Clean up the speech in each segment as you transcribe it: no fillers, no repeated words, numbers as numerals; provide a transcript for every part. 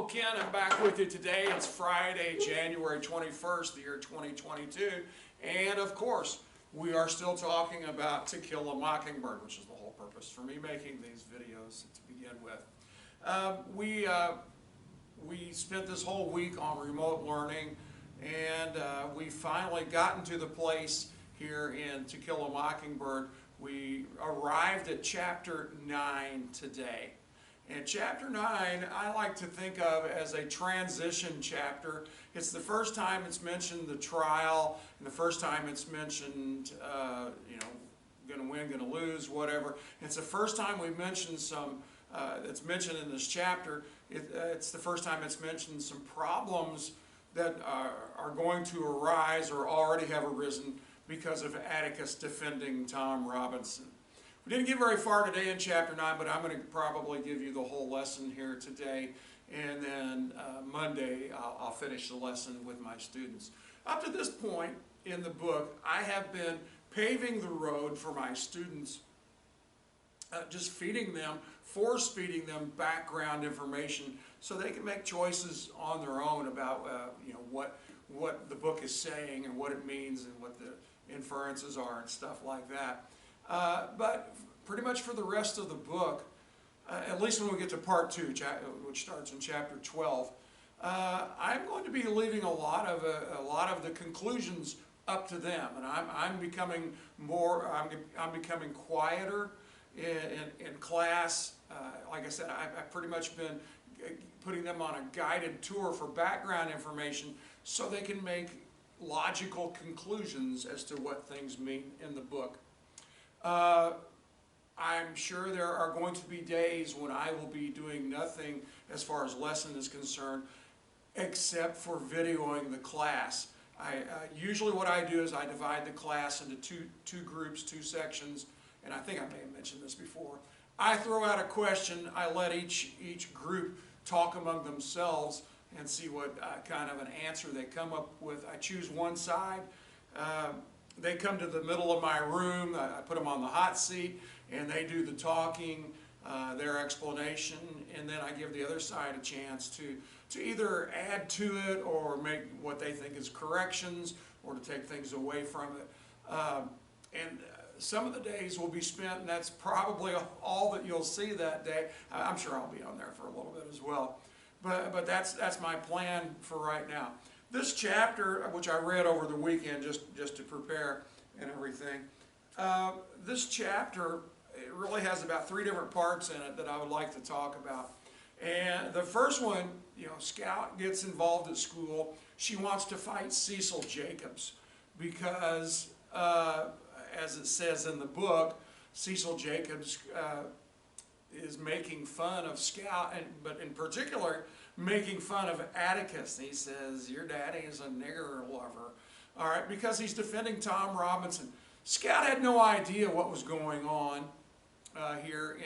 Hello, Ken. I'm back with you today. It's Friday, January 21st, the year 2022. And of course, we are still talking about To Kill a Mockingbird, which is the whole purpose for me making these videos to begin with. We spent this whole week on remote learning, and we finally gotten to the place here in To Kill a Mockingbird. We arrived at Chapter 9 today. And Chapter 9, I like to think of as a transition chapter. It's the first time it's mentioned the trial, and the first time it's mentioned, going to win, going to lose, whatever. It's the first time we mentioned some, it's mentioned in this chapter, it's the first time it's mentioned some problems that are going to arise or already have arisen because of Atticus defending Tom Robinson. We didn't get very far today in Chapter 9, but I'm going to probably give you the whole lesson here today, and then Monday I'll finish the lesson with my students. Up to this point in the book, I have been paving the road for my students, just feeding them, force-feeding them background information so they can make choices on their own about what the book is saying and what it means and what the inferences are and stuff like that. But pretty much for the rest of the book, at least when we get to Part 2, which starts in Chapter 12, I'm going to be leaving a lot of the conclusions up to them, and I'm becoming more. I'm becoming quieter in class. Like I said, I've pretty much been putting them on a guided tour for background information so they can make logical conclusions as to what things mean in the book. I'm sure there are going to be days when I will be doing nothing as far as lesson is concerned except for videoing the class. Usually what I do is I divide the class into two groups, two sections, and I think I may have mentioned this before. I throw out a question, I let each group talk among themselves and see what kind of an answer they come up with. I choose one side. They come to the middle of my room, I put them on the hot seat, and they do the talking, their explanation, and then I give the other side a chance to either add to it or make what they think is corrections or to take things away from it. And some of the days will be spent, and that's probably all that you'll see that day. I'm sure I'll be on there for a little bit as well. But that's my plan for right now. This chapter, which I read over the weekend just to prepare and everything, this chapter, it really has about 3 different parts in it that I would like to talk about. And the first one, Scout gets involved at school. She wants to fight Cecil Jacobs because, as it says in the book, Cecil Jacobs is making fun of Scout, but in particular, making fun of Atticus. He says, your daddy is a nigger lover. All right, because he's defending Tom Robinson. Scout had no idea what was going on here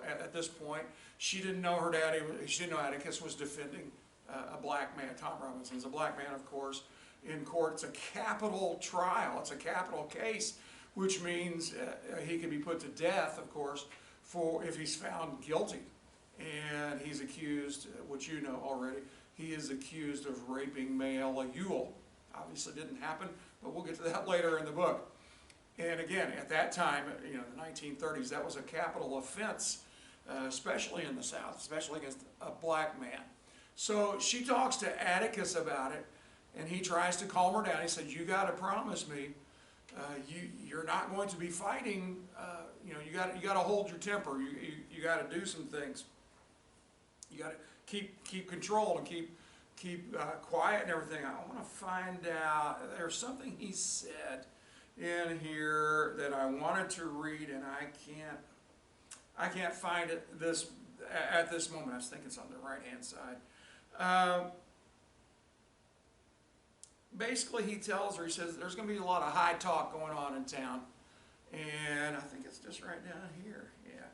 at this point. She didn't know her daddy, she didn't know Atticus was defending a black man. Tom Robinson's a black man, of course, in court. It's a capital trial. It's a capital case, which means he can be put to death, of course, if he's found guilty. And he's accused, which you know already, he is accused of raping Mayella Ewell. Obviously didn't happen, but we'll get to that later in the book. And again, at that time, the 1930s, that was a capital offense, especially in the South, especially against a black man. So she talks to Atticus about it, and he tries to calm her down. He said, you got to promise me you're not going to be fighting. You got to hold your temper. You got to do some things. You got to keep control and keep quiet and everything. I want to find out. There's something he said in here that I wanted to read, and I can't find it at this moment. I think it's on the right-hand side. Basically, he tells her, he says, there's going to be a lot of high talk going on in town. And I think it's just right down here. Yeah.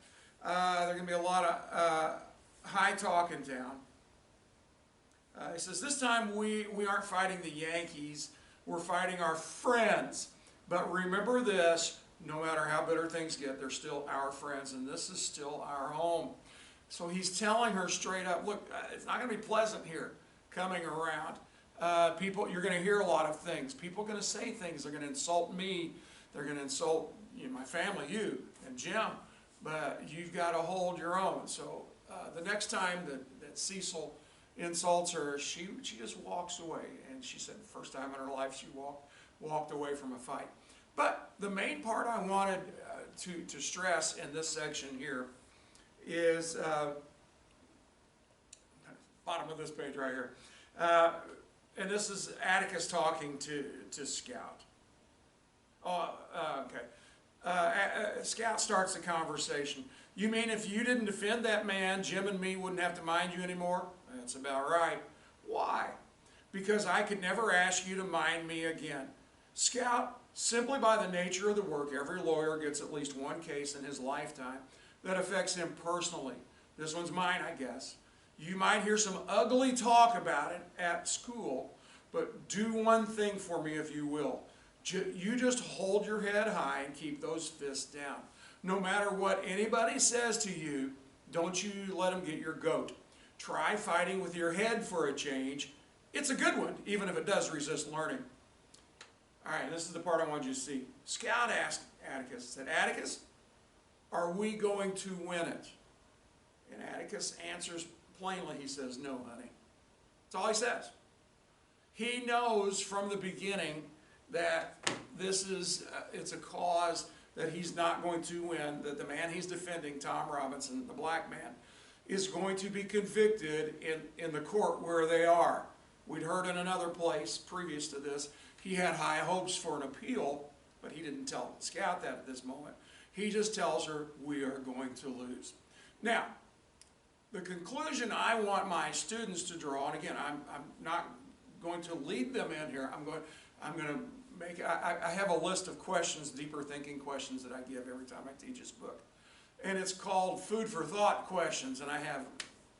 There's going to be a lot of high talk in town. He says, this time we aren't fighting the Yankees. We're fighting our friends. But remember this, no matter how bitter things get, they're still our friends, and this is still our home. So he's telling her straight up, look, it's not going to be pleasant here coming around. People, you're going to hear a lot of things. People are going to say things. They're going to insult me. They're going to insult my family, you and Jim. But you've got to hold your own. So the next time that Cecil insults her, she just walks away. And she said the first time in her life she walked away from a fight. But the main part I wanted to stress in this section here is bottom of this page right here. And this is Atticus talking to Scout. Scout starts the conversation. You mean if you didn't defend that man, Jim and me wouldn't have to mind you anymore? That's about right. Why? Because I could never ask you to mind me again. Scout, simply by the nature of the work, every lawyer gets at least one case in his lifetime that affects him personally. This one's mine, I guess. You might hear some ugly talk about it at school, but do one thing for me if you will. You just hold your head high and keep those fists down. No matter what anybody says to you, don't you let them get your goat. Try fighting with your head for a change. It's a good one, even if it does resist learning. All right, this is the part I want you to see. Scout asked Atticus, said, Atticus, are we going to win it? And Atticus answers plainly, he says, no, honey. That's all he says. He knows from the beginning that it's a cause that he's not going to win, that the man he's defending, Tom Robinson, the black man, is going to be convicted in the court where they are. We'd heard in another place previous to this, he had high hopes for an appeal, but he didn't tell Scout that at this moment. He just tells her, we are going to lose. Now, the conclusion I want my students to draw, and again, I'm not going to lead them in here. I'm going to make, I have a list of questions, deeper thinking questions that I give every time I teach this book. And it's called food for thought questions, and I have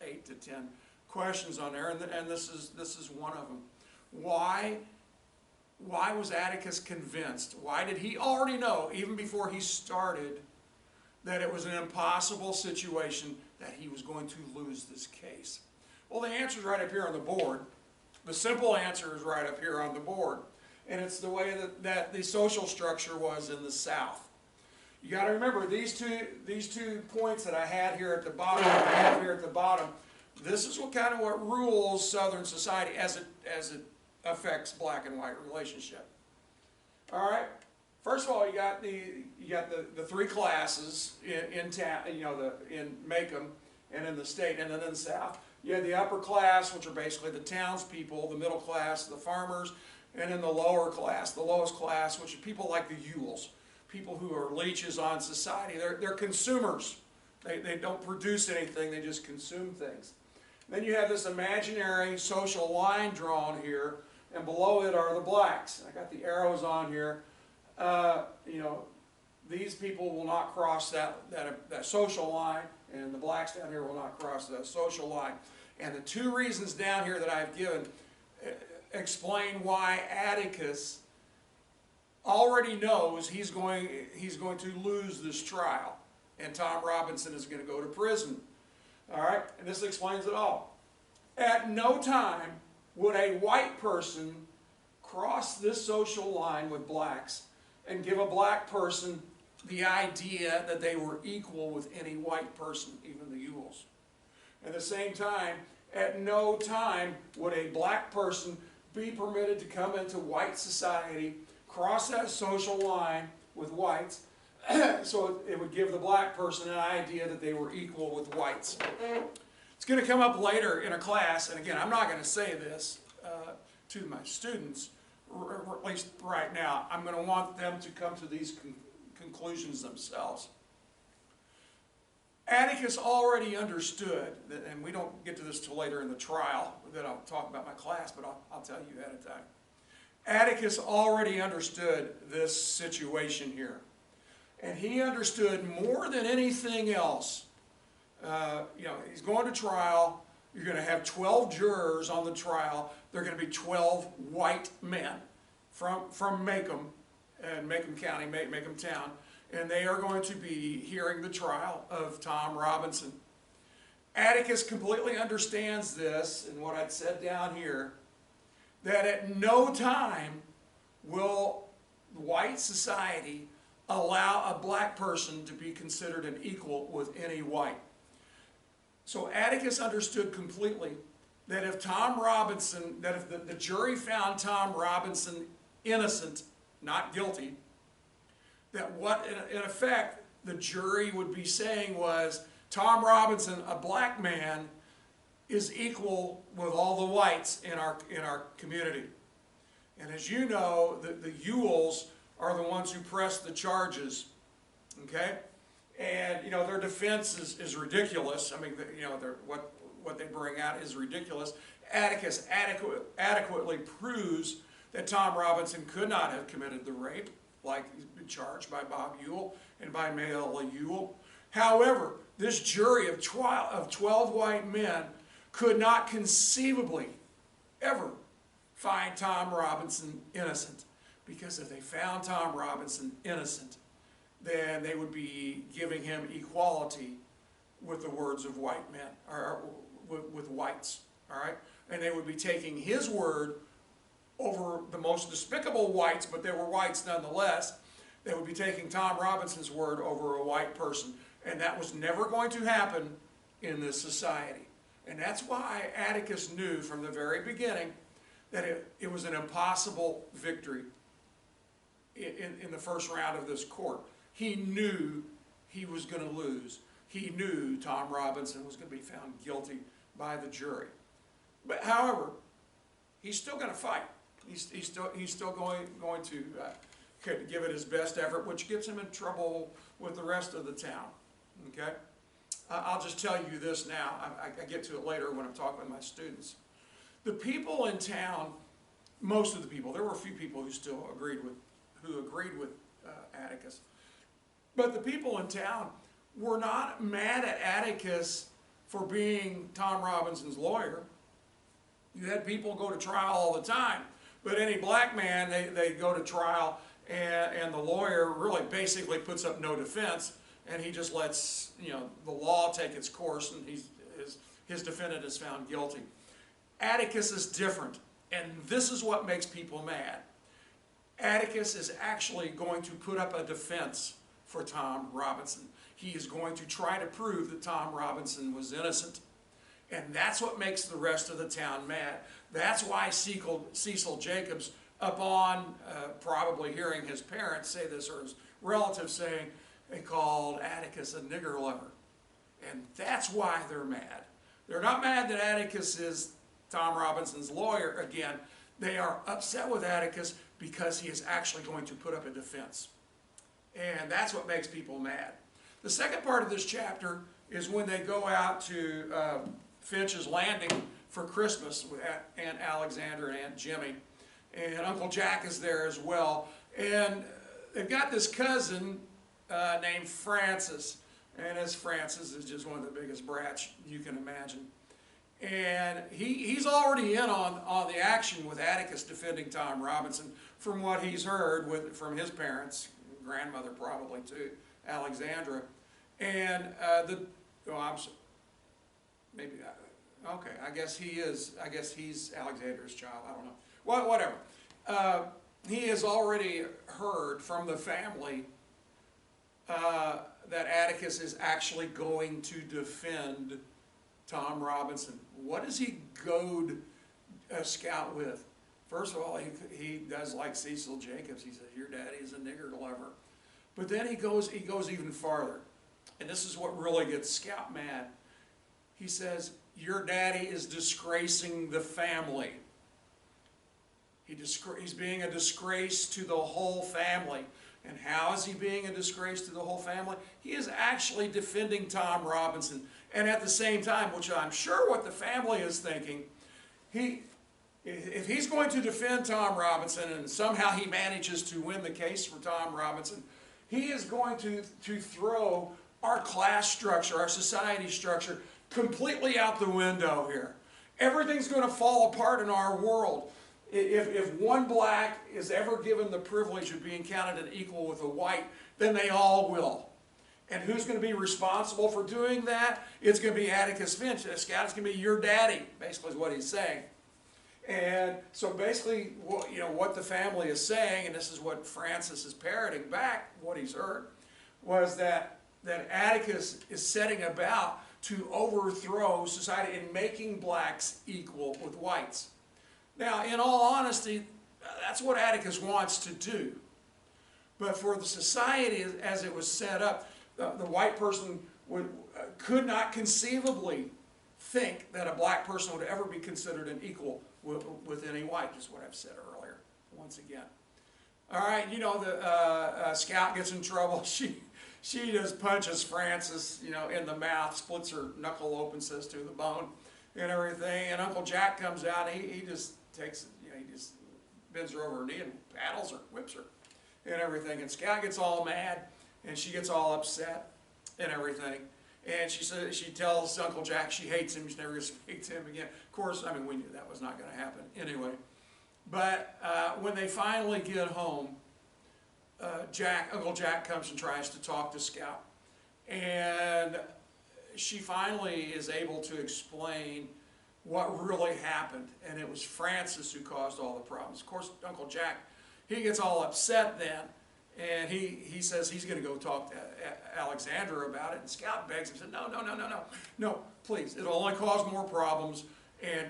8 to 10 questions on there, and this is one of them. Why was Atticus convinced? Why did he already know, even before he started, that it was an impossible situation, that he was going to lose this case? Well, the answer is right up here on the board. The simple answer is right up here on the board. And it's the way that the social structure was in the South. You got to remember, these two points that I had here at the bottom, this is what rules Southern society as it affects black and white relationship. All right. First of all, you got the three classes in town, in Macomb and in the state, and then in the South. You had the upper class, which are basically the townspeople, the middle class, the farmers, and in the lower class, the lowest class, which are people like the Yules, people who are leeches on society. They're consumers. They don't produce anything, they just consume things. Then you have this imaginary social line drawn here, and below it are the blacks. I got the arrows on here. These people will not cross that social line, and the blacks down here will not cross that social line. And the two reasons down here that I've given explain why Atticus already knows he's going to lose this trial, and Tom Robinson is going to go to prison. All right, and this explains it all. At no time would a white person cross this social line with blacks and give a black person the idea that they were equal with any white person, even the Yules. At the same time, at no time would a black person be permitted to come into white society, cross that social line with whites, so it would give the black person an idea that they were equal with whites. It's going to come up later in a class, and again, I'm not going to say this to my students, or at least right now. I'm going to want them to come to these conclusions themselves. Atticus already understood, and we don't get to this till later in the trial, that I'll talk about my class, but I'll tell you ahead of time. Atticus already understood this situation here. And he understood more than anything else. He's going to trial. You're going to have 12 jurors on the trial. They're going to be 12 white men from Macomb, and Macomb County, Macomb Town. And they are going to be hearing the trial of Tom Robinson. Atticus completely understands this, and what I'd said down here, that at no time will white society allow a black person to be considered an equal with any white. So Atticus understood completely that if the jury found Tom Robinson innocent, not guilty, that what in effect the jury would be saying was, Tom Robinson, a black man, is equal with all the whites in our community. And as you know, the Ewells are the ones who press the charges, okay? And, you know, their defense is ridiculous. I mean, you know, what they bring out is ridiculous. Atticus adequately proves that Tom Robinson could not have committed the rape, like he's been charged by Bob Ewell and by Mayella Ewell. However, this jury of 12 white men could not conceivably ever find Tom Robinson innocent, because if they found Tom Robinson innocent, then they would be giving him equality with the words of white men, or with whites, all right? And they would be taking his word over the most despicable whites, but they were whites nonetheless. They would be taking Tom Robinson's word over a white person. And that was never going to happen in this society. And that's why Atticus knew from the very beginning that it was an impossible victory in the first round of this court. He knew he was going to lose. He knew Tom Robinson was going to be found guilty by the jury. But however, he's still going to fight. He's still going to give it his best effort, which gets him in trouble with the rest of the town. Okay? I'll just tell you this now. I get to it later when I'm talking with my students. The people in town, most of the people, there were a few people who still agreed with Atticus, but the people in town were not mad at Atticus for being Tom Robinson's lawyer. You had people go to trial all the time, but any black man, they go to trial, and the lawyer really basically puts up no defense, and he just lets, you know, the law take its course, and his defendant is found guilty. Atticus is different, and this is what makes people mad. Atticus is actually going to put up a defense for Tom Robinson. He is going to try to prove that Tom Robinson was innocent. And that's what makes the rest of the town mad. That's why Cecil Jacobs, upon probably hearing his parents say this, or his relatives saying, they called Atticus a nigger lover. And that's why they're mad. They're not mad that Atticus is Tom Robinson's lawyer again. They are upset with Atticus because he is actually going to put up a defense. And that's what makes people mad. The second part of this chapter is when they go out to Finch's Landing for Christmas with Aunt Alexandra and Aunt Jimmy. And Uncle Jack is there as well. And they've got this cousin named Francis. And this Francis is just one of the biggest brats you can imagine. And he's already in on the action with Atticus defending Tom Robinson from what he's heard from his parents, grandmother probably too, Alexandra. And I guess he's Alexandra's child, I don't know. Well, whatever. He has already heard from the family that Atticus is actually going to defend Tom Robinson. What does he goad a scout with? First of all, he does like Cecil Jacobs. He says, your daddy is a nigger lover. But then he goes even farther. And this is what really gets Scout mad. He says, your daddy is disgracing the family. He's being a disgrace to the whole family. And how is he being a disgrace to the whole family? He is actually defending Tom Robinson. And at the same time, which I'm sure what the family is thinking, if he's going to defend Tom Robinson and somehow he manages to win the case for Tom Robinson, he is going to throw our class structure, our society structure, completely out the window here. Everything's going to fall apart in our world. If one black is ever given the privilege of being counted an equal with a white, then they all will. And who's going to be responsible for doing that? It's going to be Atticus Finch. Scout is going to be your daddy, basically is what he's saying. And so basically, what the family is saying, and this is what Francis is parroting back, what he's heard, was that Atticus is setting about to overthrow society and making blacks equal with whites. Now, in all honesty, that's what Atticus wants to do. But for the society as it was set up, the white person could not conceivably think that a black person would ever be considered an equal with any white, is what I've said earlier, once again. All right, the Scout gets in trouble. She just punches Francis, in the mouth, splits her knuckle open, says to the bone, and everything. And Uncle Jack comes out, and he just takes, he just bends her over her knee and paddles her, whips her, and everything. And Scout gets all mad, and she gets all upset, and everything. And she tells Uncle Jack she hates him. She's never going to speak to him again. Of course, we knew that was not going to happen anyway. But when they finally get home, Uncle Jack comes and tries to talk to Scout. And she finally is able to explain what really happened. And it was Francis who caused all the problems. Of course, Uncle Jack, he gets all upset then. And he says he's going to go talk to Alexandra about it. And Scout begs him, said, no, please. It'll only cause more problems. And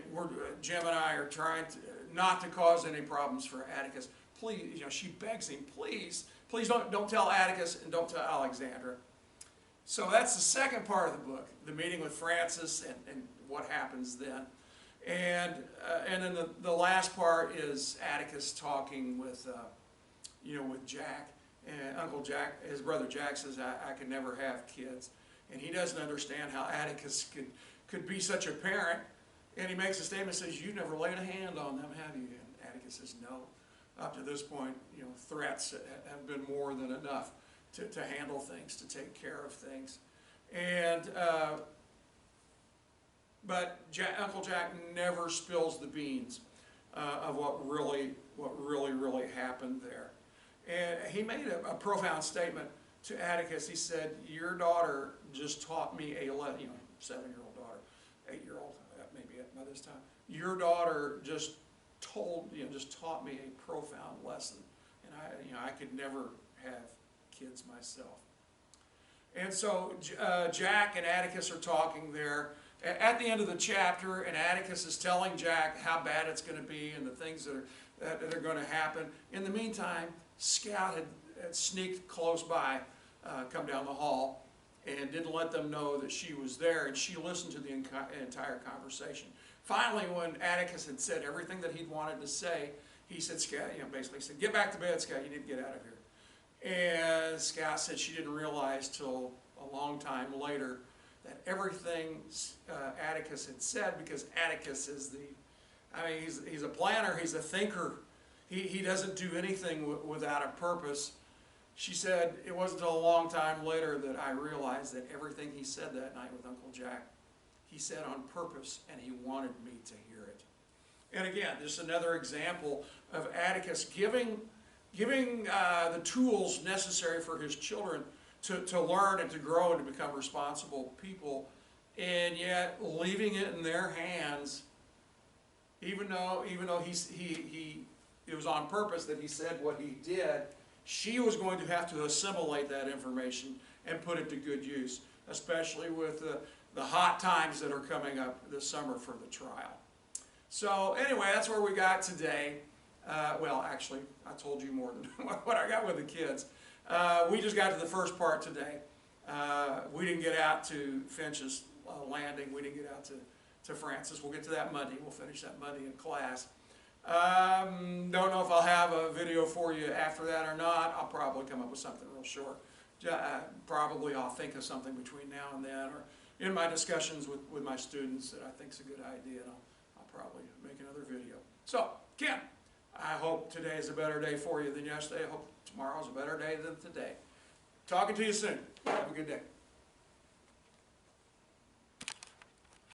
Jim and I are trying not to cause any problems for Atticus. Please, she begs him, please don't tell Atticus and don't tell Alexandra. So that's the second part of the book, the meeting with Francis and what happens then. And then the last part is Atticus talking with Jack. And Uncle Jack, his brother Jack, says, I could never have kids. And he doesn't understand how Atticus could be such a parent. And he makes a statement, says, you've never laid a hand on them, have you? And Atticus says, no. Up to this point, threats have been more than enough to handle things, to take care of things. And but Uncle Jack never spills the beans of what really happened there. And he made a profound statement to Atticus. He said, your daughter just taught me a 7-year-old daughter, 8-year-old, maybe by this time. Your daughter just taught me a profound lesson. And I could never have kids myself. And so Jack and Atticus are talking there at the end of the chapter, and Atticus is telling Jack how bad it's going to be and the things that are going to happen. In the meantime, Scout had sneaked close by, come down the hall, and didn't let them know that she was there, and she listened to the entire conversation. Finally, when Atticus had said everything that he'd wanted to say, he said, Scout, basically said, get back to bed, Scout, you need to get out of here. And Scout said she didn't realize till a long time later that everything Atticus had said, because Atticus is he's a planner, he's a thinker. He doesn't do anything without a purpose. She said, it wasn't until a long time later that I realized that everything he said that night with Uncle Jack, he said on purpose, and he wanted me to hear it. And again, just another example of Atticus giving the tools necessary for his children to learn and to grow and to become responsible people, and yet leaving it in their hands, even though it was on purpose that he said what he did. She was going to have to assimilate that information and put it to good use, especially with the hot times that are coming up this summer for the trial. So anyway, that's where we got today. Well, actually, I told you more than what I got with the kids. We just got to the first part today. We didn't get out to Finch's Landing. We didn't get out to Francis. We'll get to that Monday. We'll finish that Monday in class. Don't know if I'll have a video for you after that or not. I'll probably come up with something real short. Probably I'll think of something between now and then, or in my discussions with my students that I think is a good idea, and I'll probably make another video. So, Ken, I hope today is a better day for you than yesterday. I hope tomorrow's a better day than today. Talking to you soon. Have a good day.